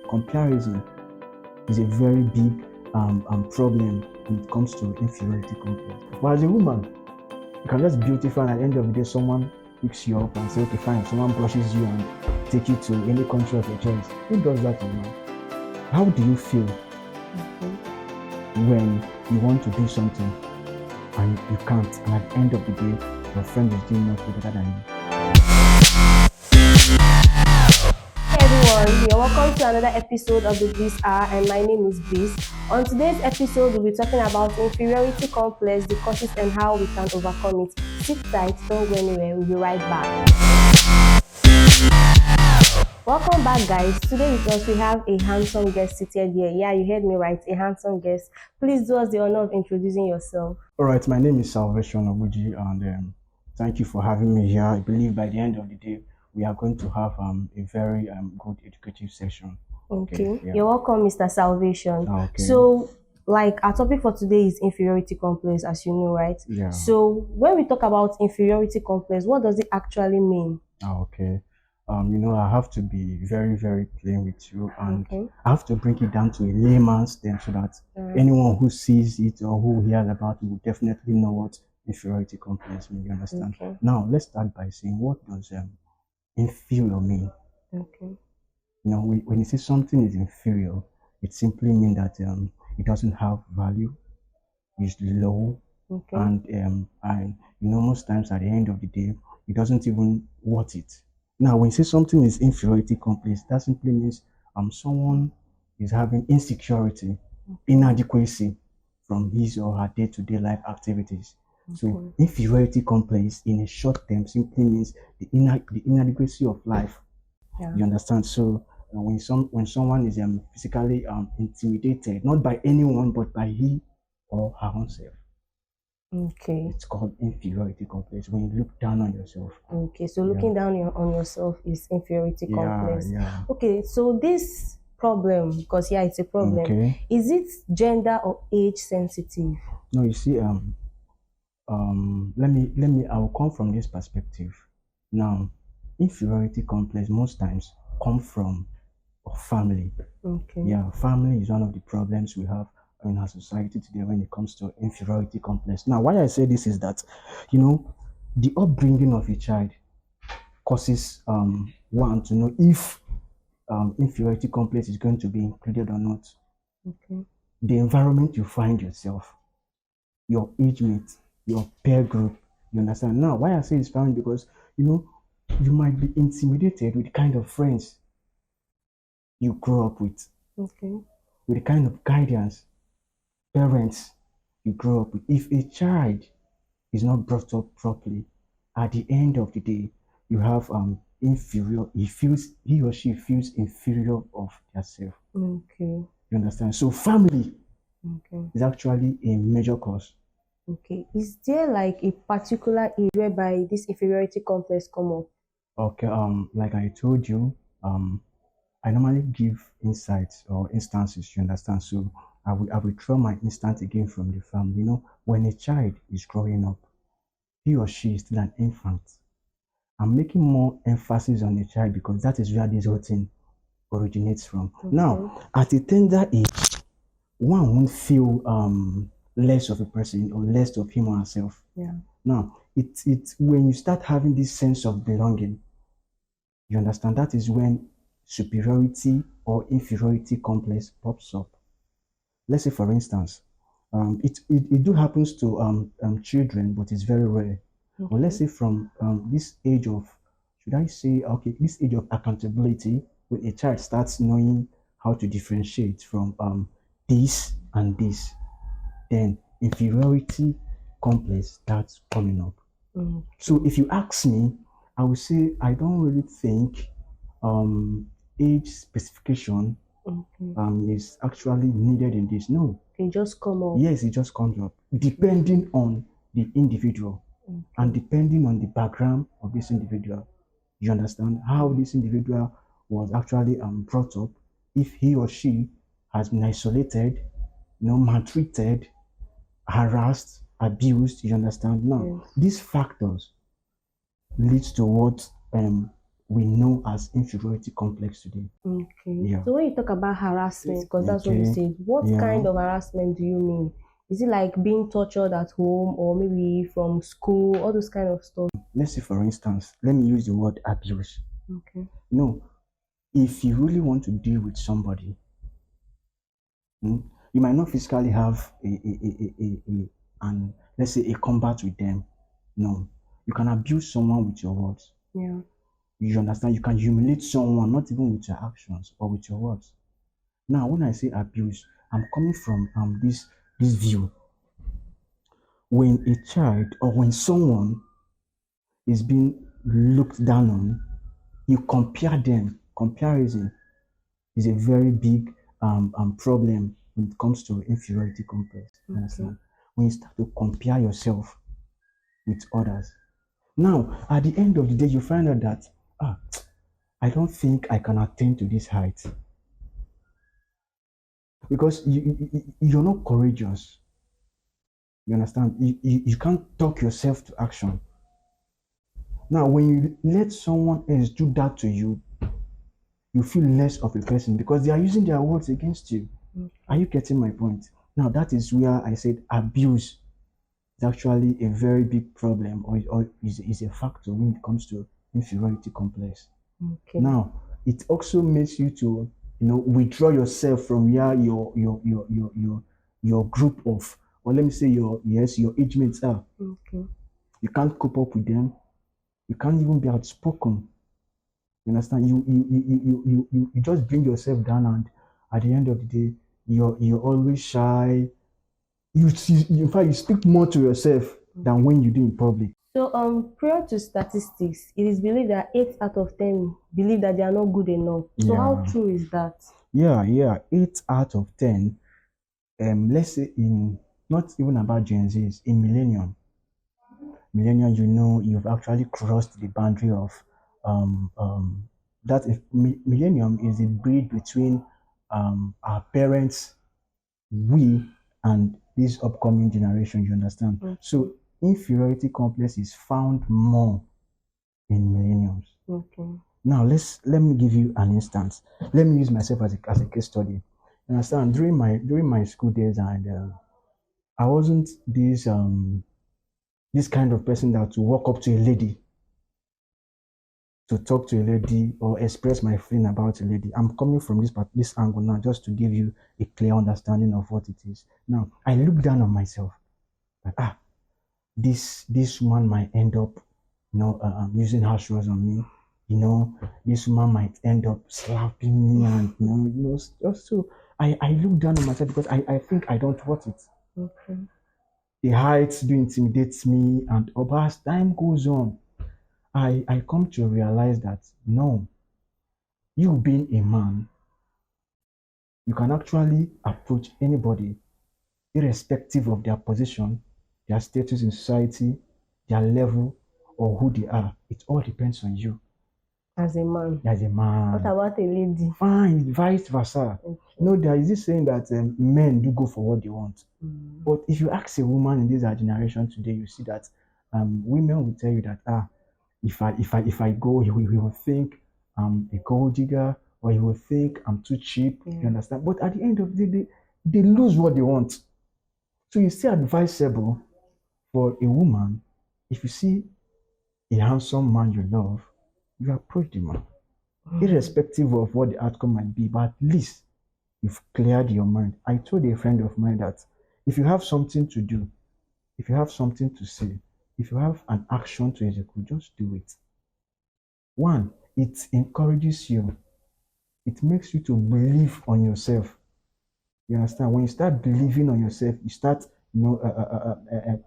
Comparison is a very big problem when it comes to inferiority complex. But as a woman, you can just beautify, and at the end of the day, someone picks you up and say, okay, fine, someone brushes you and take you to any country of your choice. Who does that in life? How do you feel when you want to do something and you can't, and at the end of the day, your friend is doing much better than you? Hey everyone, you're welcome to another episode of the Bliss Hour, and my name is Bliss. On today's episode, we'll be talking about inferiority complex, the causes, and how we can overcome it. Sit tight, don't go anywhere, we'll be right back. Welcome back, guys. Today with us, we have a handsome guest seated here. Yeah, you heard me right, a handsome guest. Please do us the honor of introducing yourself. All right, my name is Salvation Obuji, and thank you for having me here. I believe by the end of the day, we are going to have a very good educative session. Okay, yeah. you're welcome, Mr. Salvation. Okay. So, like, our topic for today is inferiority complex, as you know, right? Yeah. So, when we talk about inferiority complex, what does it actually mean? Okay. I have to be very, very plain with you, and Okay. I have to bring it down to a layman's term so that anyone who sees it or who hears about it will definitely know what inferiority complex means. You understand? Okay. Now, let's start by saying, what does inferior mean? Okay. When you say something is inferior, it simply means that it doesn't have value, it's low, Okay. and most times at the end of the day, it doesn't even worth it. Now, when you say something is inferiority complex, that simply means someone is having insecurity, inadequacy from his or her day-to-day life activities. So inferiority complex in a short term simply means the inadequacy of life. Yeah. You understand? So when someone is physically intimidated, not by anyone but by he or her own self, Okay. it's called inferiority complex. When you look down on yourself. Okay. So, looking down on yourself is inferiority complex. Yeah. Okay. So, this problem, because it's a problem, Okay. is it gender or age sensitive? No, you see, let me. I will come from this perspective. Now, inferiority complex most times come from family. Okay. Yeah, family is one of the problems we have in our society today when it comes to inferiority complex. Now, why I say this is that, the upbringing of a child causes one to know if inferiority complex is going to be included or not. Okay. The environment you find yourself, your age mate, your peer group, you understand? Now, why I say it's family, because you might be intimidated with the kind of friends you grow up with Okay. the kind of guidance parents you grow up with. If a child is not brought up properly, at the end of the day, you have inferior. He or she feels inferior of themselves. Okay. You understand? So family Okay. is actually a major cause. Okay. Is there like a particular age whereby this inferiority complex come up? Okay. Like I told you, I normally give insights or instances. You understand? So I will throw my instance again from the family. When a child is growing up, he or she is still an infant. I'm making more emphasis on the child because that is where this whole thing originates from. Okay. Now, at a tender age, one won't feel less of a person or less of him or herself. Yeah. Now, it's when you start having this sense of belonging, you understand, that is when superiority or inferiority complex pops up. Let's say, for instance, it do happens to children, but it's very rare. Or let's say from this age of, should I say, okay, this age of accountability, when a child starts knowing how to differentiate from this and this, then inferiority complex starts coming up. So if you ask me, I would say I don't really think age specification is actually needed in this. No. It just come up. Yes, it just comes up depending on the individual and depending on the background of this individual. You understand how this individual was actually brought up. If he or she has been isolated, maltreated, harassed, abused, you understand. Now, these factors leads to what we know as inferiority complex today. Okay. Yeah. So when you talk about harassment, because that's what you Okay. said, what Yeah. kind of harassment do you mean? Is it like being tortured at home or maybe from school, all those kind of stuff? Let's say, for instance, let me use the word abuse. Okay. No, if you really want to deal with somebody, hmm, you might not physically have an, let's say, a combat with them. No, you can abuse someone with your words. Yeah. You understand? You can humiliate someone, not even with your actions or with your words. Now, when I say abuse, I'm coming from this view. When a child or when someone is being looked down on, you compare them. Comparison is a very big problem when it comes to inferiority complex. You Okay. understand? When you start to compare yourself with others. Now, at the end of the day, you find out that I don't think I can attain to this height because you're not courageous. You understand? You can't talk yourself to action. Now, when you let someone else do that to you, you feel less of a person because they are using their words against you. Are you getting my point? Now, that is where I said abuse is actually a very big problem or is a factor when it comes to inferiority complex. Okay. Now, it also makes you to withdraw yourself from where your group of, or let me say your age mates are. Okay. You can't cope up with them. You can't even be outspoken. You understand? You just bring yourself down, and at the end of the day, you're always shy. In fact, you speak more to yourself than when you do in public. So, prior to statistics, it is believed that 8 out of 10 believe that they are not good enough. So, how Yeah, true is that? yeah. 8 out of 10. Let's say in not even about Gen Zs, in millennium, you've actually crossed the boundary of that. If millennium is a breed between our parents, we, and this upcoming generation. You understand? Okay. So inferiority complex is found more in millenniums. Okay. Now let me give you an instance. Let me use myself as a case study. You understand? During my school days, and I wasn't this kind of person that to walk up to a lady to talk to a lady or express my feeling about a lady. I'm coming from this angle now just to give you a clear understanding of what it is. Now I look down on myself like this woman might end up using harsh words on me. This woman might end up slapping me, and just so I look down on myself because I think I don't want it. Okay. The height do intimidates me, and as time goes on, I come to realize that no, you being a man, you can actually approach anybody irrespective of their position, their status in society, their level, or who they are. It all depends on you As a man. as a What man. about a lady? Fine, vice versa. Okay. There is this saying that men do go for what they want. But if you ask a woman in this our generation today, you see that women will tell you that if I go, he will think I'm a gold digger, or he will think I'm too cheap. Yeah. You understand? But at the end of the day, they lose what they want. So it's still advisable for a woman, if you see a handsome man you love, you approach the man, irrespective of what the outcome might be. But at least you've cleared your mind. I told a friend of mine that if you have something to do, if you have something to say, if you have an action to execute, just do it. One, it encourages you. It makes you to believe on yourself. You understand? When you start believing on yourself, you start,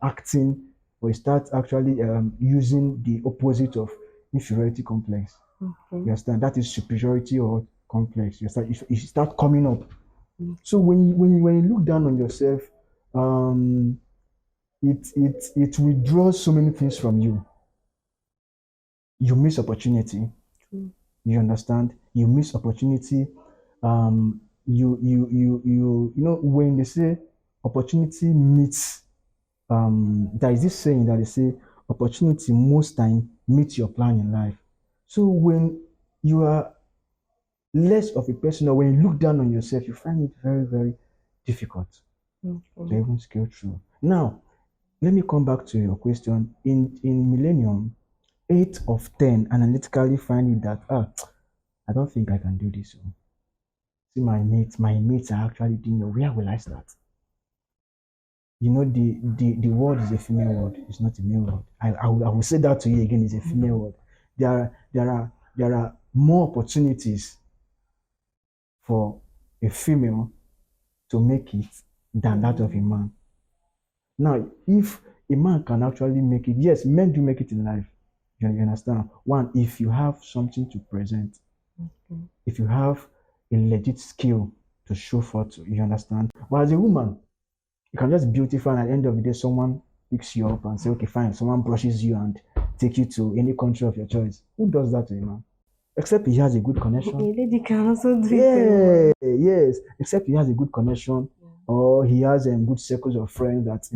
acting, or you start actually using the opposite of inferiority complex. You Okay. understand? That is superiority or complex. You start coming up. So when you look down on yourself, um, it withdraws so many things from you. You miss opportunity. True. You understand? You miss opportunity. When they say opportunity meets, there is this saying that they say opportunity most time meets your plan in life. So when you are less of a person, or when you look down on yourself, you find it very, very difficult to Okay. even scale through. Now, let me come back to your question. In Millennium, 8 of 10 analytically find it that I don't think I can do this. Oh. See my mates are actually doing it. Where will I start? The word is a female word. It's not a male word. I will say that to you again. It's a female word. There are more opportunities for a female to make it than that of a man. Now, if a man can actually make it, yes, men do make it in life. You understand? One, if you have something to present, if you have a legit skill to show forth, you understand? But as a woman, you can just beautify, and at the end of the day, someone picks you up and say, okay, fine, someone brushes you and take you to any country of your choice. Who does that to a man? Except he has a good A connection. lady can also do it to a Yeah, woman. yes. Except he has a good connection, or he has good circles of friends that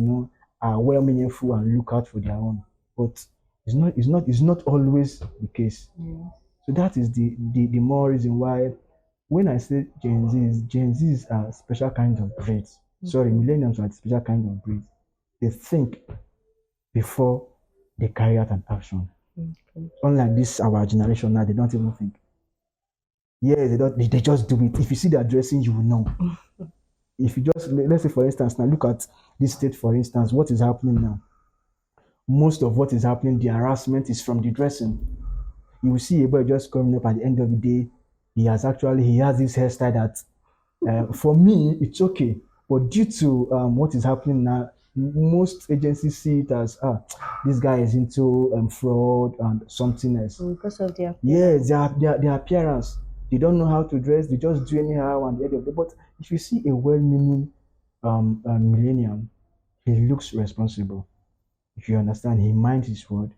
are well meaningful and look out for their own. But it's not always the case. Yeah. So that is the more reason why when I say Gen Zs are special kind of breeds. Sorry, millennials are special kind of breeds. They think before they carry out an action. Okay. Unlike this our generation now, they don't even think. Yeah, they don't. They just do it. If you see their dressing, you will know. If you just let's say for instance, now look at this state for instance. What is happening now? Most of what is happening, the harassment is from the dressing. You will see a boy just coming up at the end of the day. He has this hairstyle that for me, it's okay. But due to what is happening now, most agencies see it as this guy is into fraud and something else. Because of their Yes, appearance. their appearance. They don't know how to dress. They just do anyhow and the end of the day. But if you see a well-meaning millennium, he looks responsible. If you understand, he minds his word.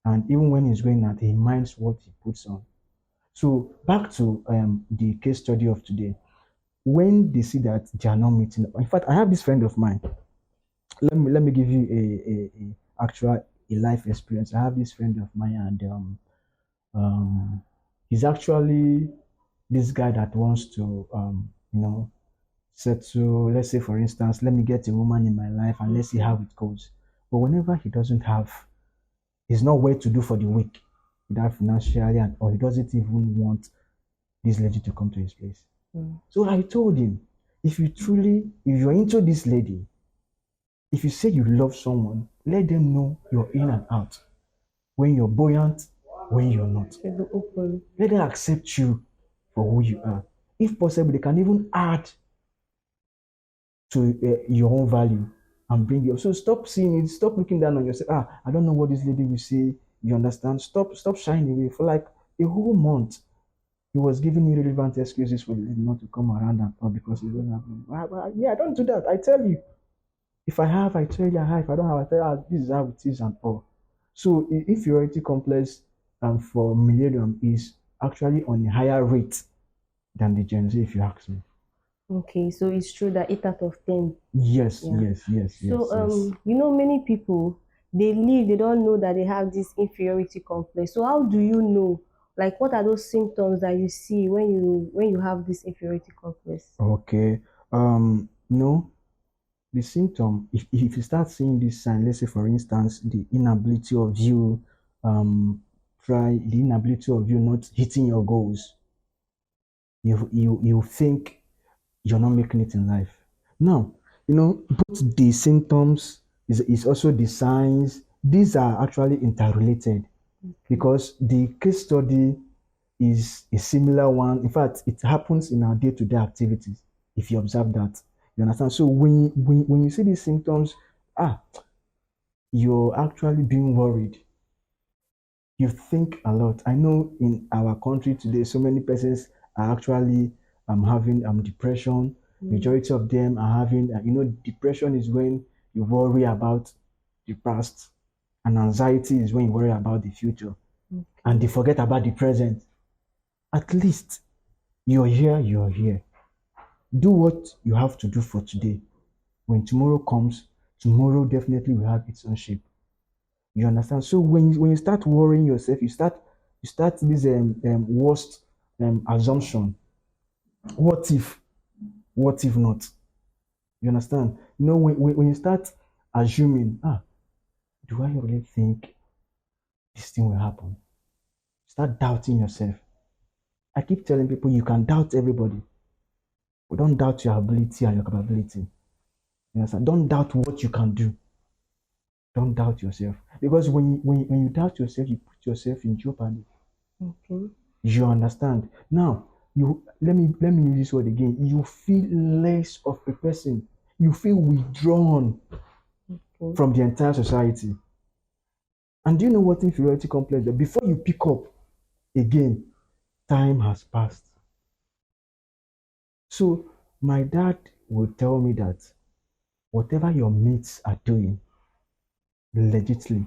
And even when he's going out, he minds what he puts on. So back to the case study of today. When they see that they are not meeting, in fact, I have this friend of mine. Let me give you a actual a life experience. I have this friend of mine, and he's actually this guy that wants to settle. Let's say, for instance, let me get a woman in my life, and let's see how it goes. But whenever he doesn't have, he's not well to do for the week, either financially, and or he doesn't even want this lady to come to his place. So I told him, if you're into this lady, if you say you love someone, let them know you're in and out. When you're buoyant, when you're not. To be open. Let them accept you for who you are. If possible, they can even add to your own value and bring you up. So stop seeing it, stop looking down on yourself. I don't know what this lady will say. You understand? Stop shying away. For like a whole month, he was giving irrelevant excuses for the lady not to come around and all because he don't have money. Yeah, I don't do that. I tell you. If I have, I tell you I have. If I don't have, I tell you this is how it is and all. So inferiority complex for millennium is actually on a higher rate than the Gen Z, if you ask me. Okay, so it's true that 8 out of 10. Yes, Yeah. yes. So many people they don't know that they have this inferiority complex. So how do you know? Like, what are those symptoms that you see when you have this inferiority complex? Okay. No, the symptom, if you start seeing this sign, let's say for instance, the inability of you not hitting your goals, you think you're not making it in life. Now, both the symptoms is also the signs. These are actually interrelated because the case study is a similar one. In fact, it happens in our day-to-day activities. If you observe that, you understand. So when you see these symptoms, you're actually being worried. You think a lot. I know in our country today, so many persons are actually having depression. Majority of them are having, depression is when you worry about the past, and anxiety is when you worry about the future, and they forget about the present. At least you're here. Do what you have to do for today. When tomorrow comes, tomorrow definitely will have its own shape. You understand? So when you start worrying yourself, you start You start this worst assumption. What if? What if not? You understand? You know, when you start assuming, do I really think this thing will happen? Start doubting yourself. I keep telling people you can doubt everybody, but don't doubt your ability and your capability. You understand? Don't doubt what you can do. Don't doubt yourself. Because when you doubt yourself, you put yourself in jeopardy. Okay. You understand? Now, you let me use this word again. You feel less of a person. You feel withdrawn Okay. from the entire society. And do you know what inferiority complex is? Before you pick up again, time has passed. So my dad would tell me that whatever your mates are doing, legitly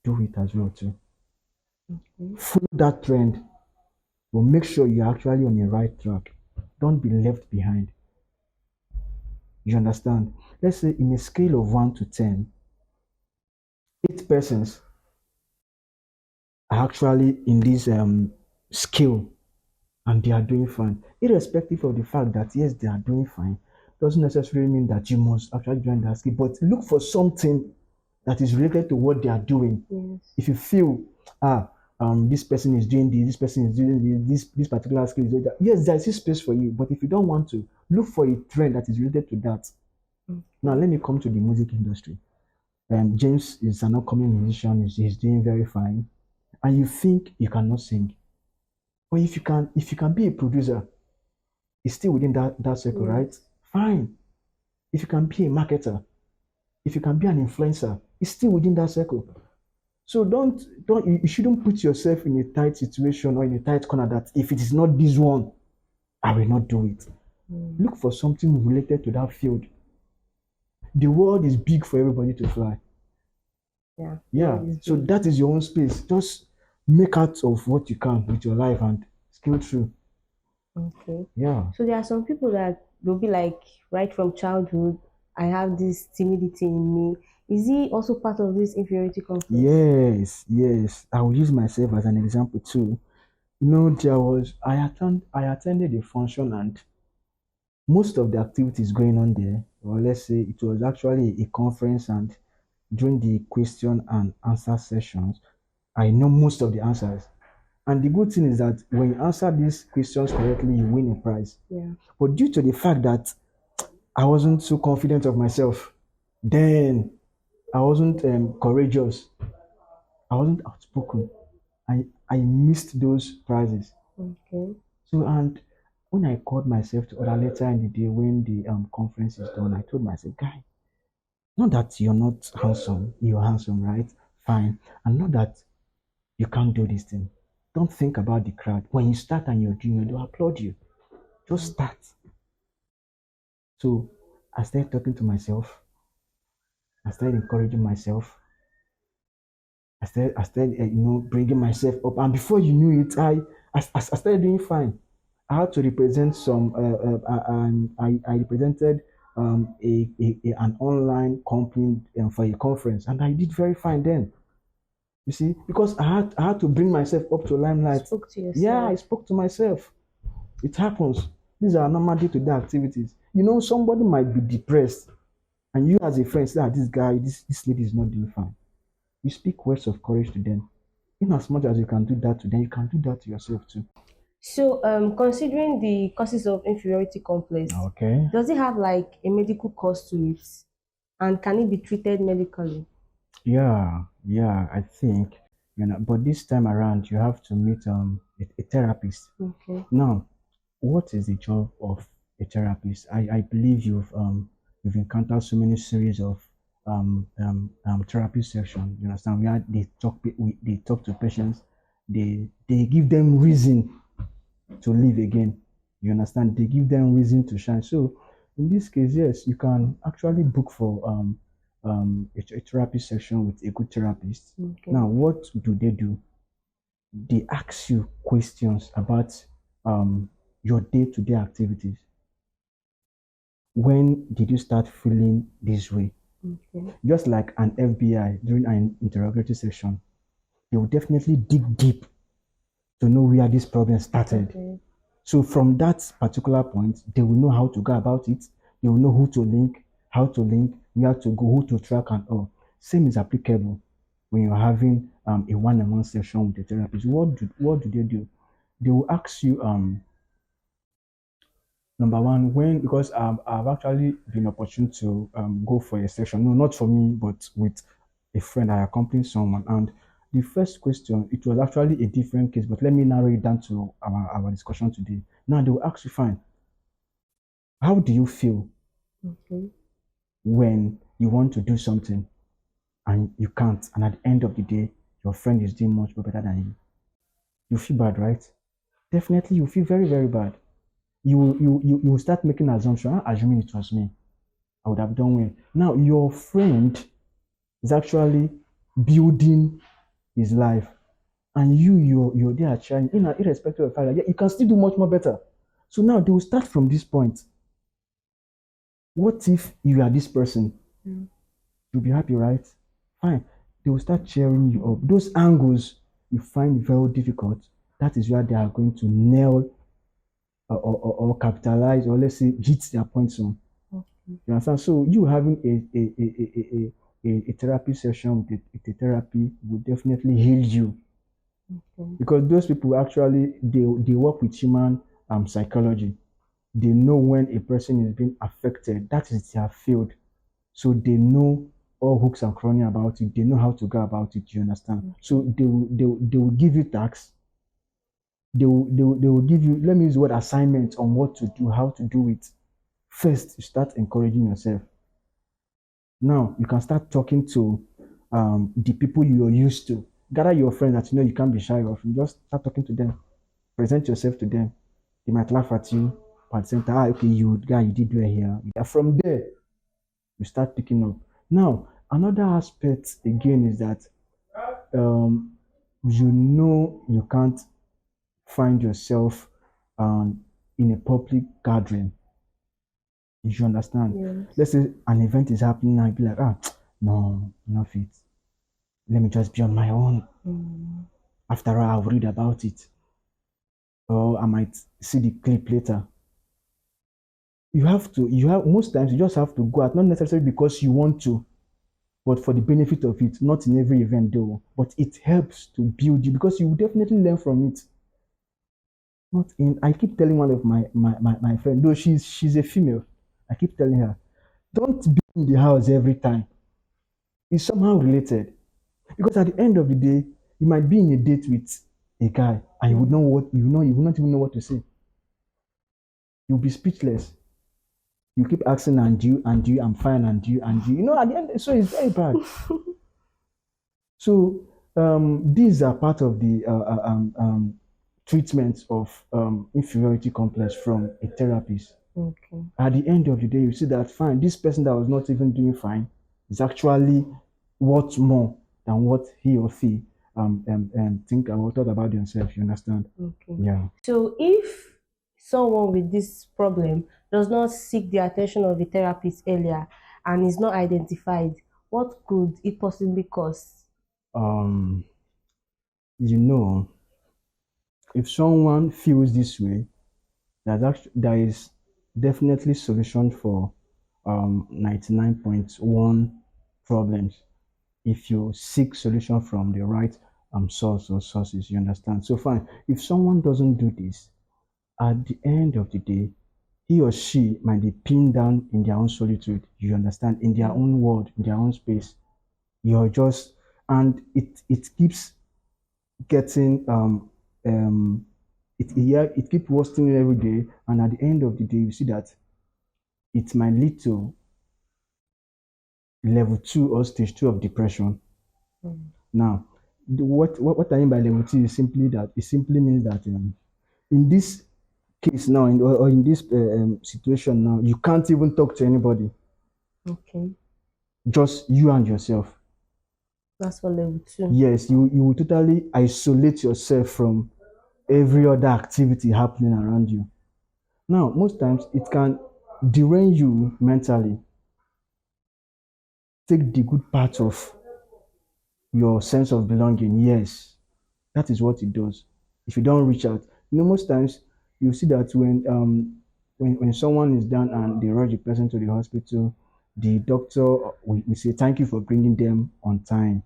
do it as well too. Okay. Follow that trend, but make sure you're actually on the right track. Don't be left behind. You understand? Let's say in a scale of 1 to 10, 8 persons are actually in this skill and they are doing fine. Irrespective of the fact that yes, they are doing fine, doesn't necessarily mean that you must actually join that skill, but look for something that is related to what they are doing. Yes. If you feel, ah, this person is doing this person is doing this particular skill is doing that, yes, there is a space for you. But if you don't want to, look for a trend that is related to that. Now, let me come to the music industry. James is an upcoming musician. He's doing very fine, and you think you cannot sing, but if you can be a producer, it's still within that circle, right? Yes. Fine. If you can be a marketer, if you can be an influencer, it's still within that circle. So don't you shouldn't put yourself in a tight situation or in a tight corner that if it is not this one, I will not do it. Look for something related to that field. The world is big for everybody to fly. Yeah. Yeah. World is So big. that is your own space. Just make out of what you can with your life and scale through. Okay. Yeah. So there are some people that they'll be like, right from childhood, I have this timidity in me. Is he also part of this inferiority complex? Yes, yes. I will use myself as an example too. There was I attended a function and most of the activities going on there, or let's say it was actually a conference, and during the question and answer sessions, I know most of the answers. And the good thing is that when you answer these questions correctly, you win a prize. Yeah. But due to the fact that I wasn't so confident of myself, then I wasn't courageous, I wasn't outspoken. I missed those prizes. Okay. So and when I called myself to order later in the day when the conference is done, I told myself, guy, not that you're not handsome, you're handsome, right? Fine. And not that you can't do this thing. Don't think about the crowd. When you start and you're doing it, they'll applaud you. Just start. So I started talking to myself. I started encouraging myself. I started bringing myself up. And before you knew it, I started doing fine. I had to represent and I represented an online company for a conference, and I did very fine then. You see, because I had to bring myself up to limelight. Spoke to Yeah, I yourself. spoke to myself. It happens. These are normal day-to-day activities. Somebody might be depressed, and you as a friend say, this guy, this lady is not doing fine. You speak words of courage to them. In as much as you can do that to them, you can do that to yourself too. So, considering the causes of inferiority complex, Okay. does it have like a medical cause to it? And can it be treated medically? Yeah, yeah, I think, but this time around you have to meet a therapist. Okay. Now, what is the job of a therapist? I believe you've encountered so many series of therapy sessions. You understand? Where they talk to patients, they give them reason to live again. You understand? They give them reason to shine. So in this case, yes, you can actually book for a therapy session with a good therapist. Okay. Now, what do? They ask you questions about your day-to-day activities. When did you start feeling this way? Okay. Just like an FBI during an interrogatory session, they will definitely dig deep to know where this problem started. Okay. So from that particular point, they will know how to go about it. They will know who to link, how to link, where to go, who to track, and all. Same is applicable when you're having a one-on-one session with the therapist. What do they do? They will ask you number one, when because I've actually been opportune to go for a session. No, not for me, but with a friend. I accompanied someone, and the first question, it was actually a different case, but let me narrow it down to our discussion today. Now they will ask you, fine, how do you feel Okay. when you want to do something and you can't, and at the end of the day, your friend is doing much better than you? You feel bad, right? Definitely, you feel very, very bad. You will start making assumptions. Assuming it was me, I would have done well. Now your friend is actually building his life, and you're there trying, irrespective of the fact that yeah, you can still do much more better. So now they will start from this point. What if you are this person? Mm. You'll be happy, right? Fine. They will start cheering you up. Those angles you find very difficult, that is where they are going to nail or capitalize, or let's say hit their points on. Okay. You understand? So you having a therapy session with a therapy will definitely heal you, Okay. because those people actually they work with human psychology. They know when a person is being affected. That is their field. So they know all hooks and cranny about it. They know how to go about it. You understand? Okay. So they will give you tasks. They will give you, let me use the word, assignment on what to do, how to do it. First, you start encouraging yourself. Now you can start talking to the people you're used to. Gather your friends that you know you can't be shy of. You just start talking to them. Present yourself to them. They might laugh at you, but at the same time, okay, you guy, you did well here. Yeah, from there, you start picking up. Now, another aspect again is that um, you can't find yourself in a public gathering. You understand? Yes. Let's say an event is happening and be like, no, not fit. Let me just be on my own. Mm. After all, I'll read about it. Or I might see the clip later. You have most times you just have to go out, not necessarily because you want to, but for the benefit of it. Not in every event though, but it helps to build you because you will definitely learn from it. Not in I keep telling one of my friend, though she's a female, I keep telling her, don't be in the house every time. It's somehow related. Because at the end of the day, you might be in a date with a guy and you would know Mm. what you will not even know what to say. You'll be speechless. You keep asking and you, I'm fine and you. You know, at the end, so it's very bad. So these are part of the treatment of inferiority complex from a therapist. Okay. At the end of the day, you see that fine, this person that was not even doing fine is actually worth more than what he or she think or thought about themselves. You understand? Okay. Yeah. So if someone with this problem does not seek the attention of the therapist earlier and is not identified, what could it possibly cause? Um, you know, if someone feels this way, there is definitely solution for 99.1 problems if you seek solution from the right source or sources. You understand? So fine. If someone doesn't do this, at the end of the day, he or she might be pinned down in their own solitude. You understand? In their Mm. own world, in their own space. You're just, and it keeps getting yeah, it keeps worsening every day, and at the end of the day you see that it might lead to level 2 or stage 2 of depression. Mm. Now what I mean by level 2 is simply that it simply means that in this case now, or in this situation now, you can't even talk to anybody, Okay. just you and yourself. That's for level two. Yes, you will totally isolate yourself from every other activity happening around you. Now, most times it can drain you mentally, take the good part of your sense of belonging. Yes, that is what it does. If you don't reach out, most times you see that when someone is down and they rush the person to the hospital, the doctor we say thank you for bringing them on time.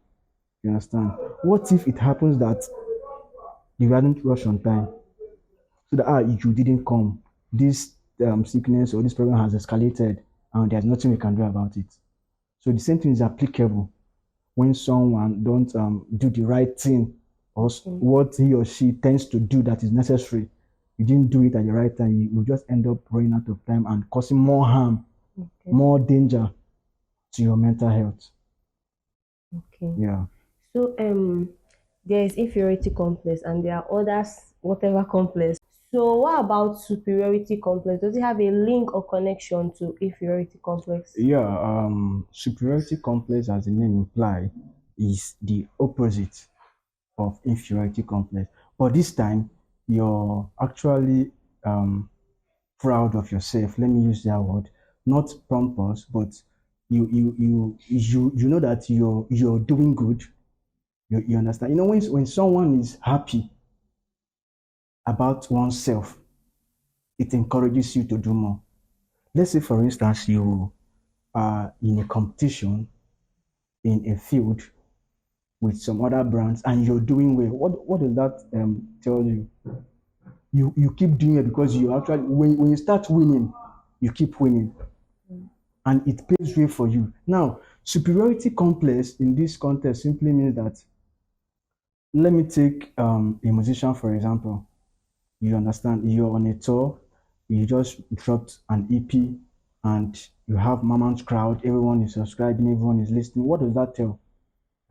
You understand? What if it happens that they hadn't rushed on time, so that you didn't come, this sickness or this problem has escalated and there's nothing we can do about it. So the same thing is applicable when someone don't do the right thing, or what he or she tends to do that is necessary. You didn't do it at the right time. You will just end up running out of time and causing more harm, Okay. more danger to your mental health. Okay. Yeah. So there is inferiority complex and there are others, whatever complex. So what about superiority complex? Does it have a link or connection to inferiority complex? Yeah. Superiority complex, as the name implies, is the opposite of inferiority complex. But this time, you're actually proud of yourself. Let me use that word, not pompous, but you know that you're doing good. You understand? When someone is happy about oneself, it encourages you to do more. Let's say, for instance, you are in a competition in a field with some other brands and you're doing well. What does that tell you? You keep doing it because you actually, when you start winning, you keep winning, and it paves way for you. Now, superiority complex in this context simply means that, let me take a musician for example. You understand? You're on a tour, you just dropped an EP, and you have mammoth crowd. Everyone is subscribing, everyone is listening. What does that tell?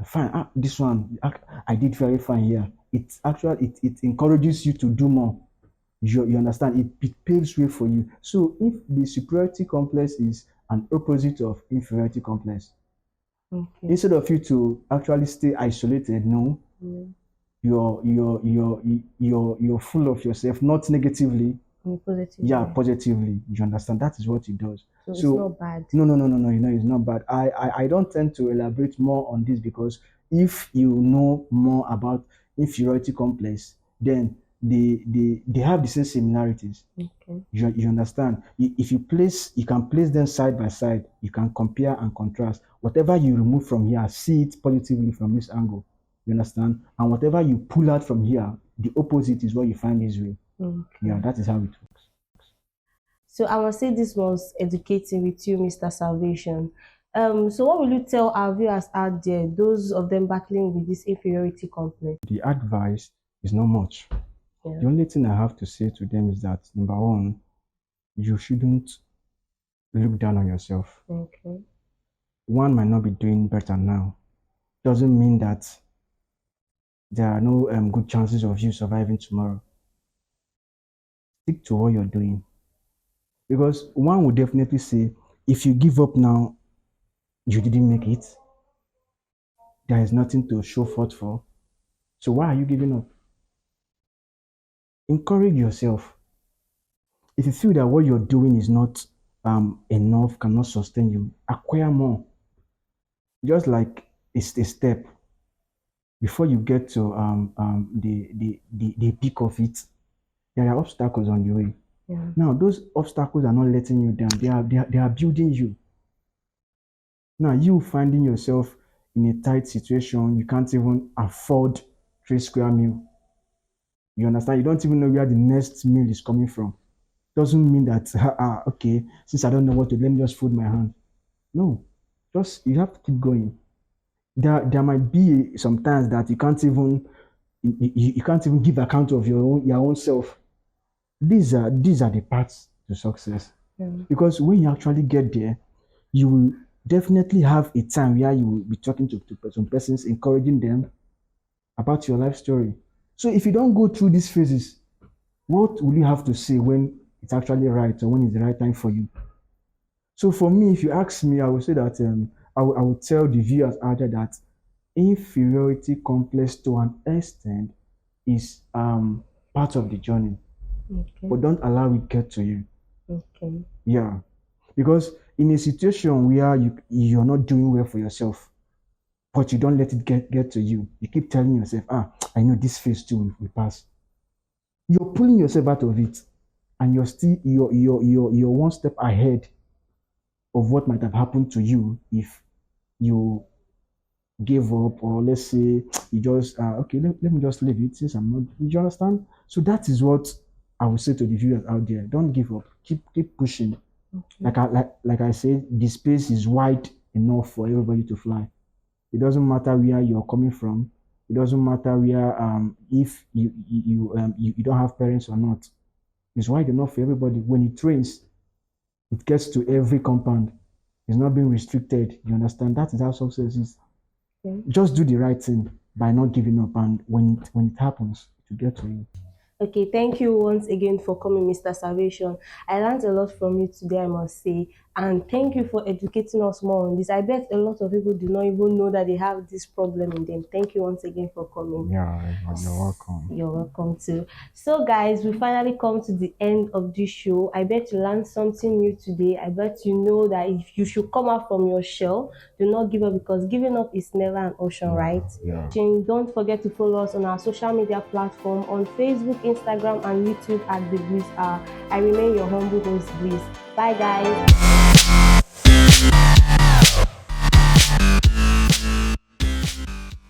Fine. This one, I did very fine here. It's actually, it encourages you to do more. You understand? It paves way for you. So if the superiority complex is an opposite of inferiority complex, Okay. instead of you to actually stay isolated, no, Yeah. you're full of yourself, not negatively, In a positive yeah, way. positively. You understand? That is what it does. So it's So not bad. no, it's not bad. I don't tend to elaborate more on this because if you know more about inferiority complex, then they have the same similarities. Okay. You understand? If you can place them side by side, you can compare and contrast. Whatever you remove from here, see it positively from this angle. You understand? And whatever you pull out from here, the opposite is what you find this way. Okay. Yeah, that is how it works. So I must say this was educating with you, Mr. Salvation. So what will you tell our viewers out there, those of them battling with this inferiority complex? The advice is not much. Yeah. The only thing I have to say to them is that, number one, you shouldn't look down on yourself. Okay. One might not be doing better now. Doesn't mean that there are no good chances of you surviving tomorrow. Stick to what you're doing. Because one would definitely say, if you give up now, you didn't make it. There is nothing to show forth for. So why are you giving up? Encourage yourself. If you feel that what you're doing is not enough, cannot sustain you, acquire more. Just like it's a step before you get to the peak of it, there are obstacles on the way. Yeah. Now, those obstacles are not letting you down. They are building you. Now, you finding yourself in a tight situation, you can't even afford 3 square meal. You understand? You don't even know where the next meal is coming from. Doesn't mean that okay, since I don't know what to, let me just fold my hand. No, just you have to keep going. There might be sometimes that you can't even give account of your own self. These are the paths to success. Yeah. Because when you actually get there, you will definitely have a time where you will be talking to some persons, encouraging them about your life story. So if you don't go through these phases, what will you have to say when it's actually right or when it's the right time for you? So for me, if you ask me, I would say that I would tell the viewers out there that inferiority complex to an extent is part of the journey, Okay. but don't allow it get to you. Okay. Yeah, because in a situation where you're not doing well for yourself, but you don't let it get to you, you keep telling yourself, I know this phase too will pass. You're pulling yourself out of it, and you're still you're one step ahead of what might have happened to you if you gave up, or let's say you just okay, let me just leave it since I'm not. You understand? So that is what I would say to the viewers out there: don't give up, keep pushing. Like I said, the space is wide enough for everybody to fly. It doesn't matter where you're coming from. It doesn't matter where if you don't have parents or not. It's wide enough for everybody. When it rains, it gets to every compound. It's not being restricted. You understand? That is how success is. Okay. Just do the right thing by not giving up, and when it happens, it will get to you. Okay, thank you once again for coming, Mr. Salvation. I learned a lot from you today, I must say. And thank you for educating us more on this. I bet a lot of people do not even know that they have this problem in them. Thank you once again for coming. Yeah, you're welcome. You're welcome too. So, guys, we finally come to the end of this show. I bet you learned something new today. I bet you know that if you should come out from your shell, do not give up, because giving up is never an option, right? Yeah. Don't forget to follow us on our social media platform on Facebook, Instagram, and YouTube at The Bliss Hour. I remain your humble host, Bliss. Bye, guys.